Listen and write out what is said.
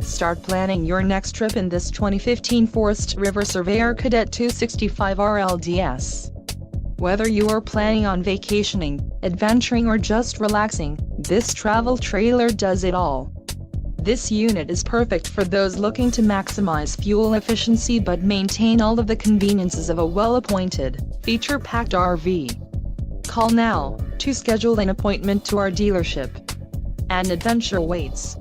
Start planning your next trip in this 2015 Forest River Surveyor Cadet 265RLDS. Whether you are planning on vacationing, adventuring or just relaxing, this travel trailer does it all. This unit is perfect for those looking to maximize fuel efficiency but maintain all of the conveniences of a well-appointed, feature-packed RV. Call now to schedule an appointment to our dealership. An adventure waits.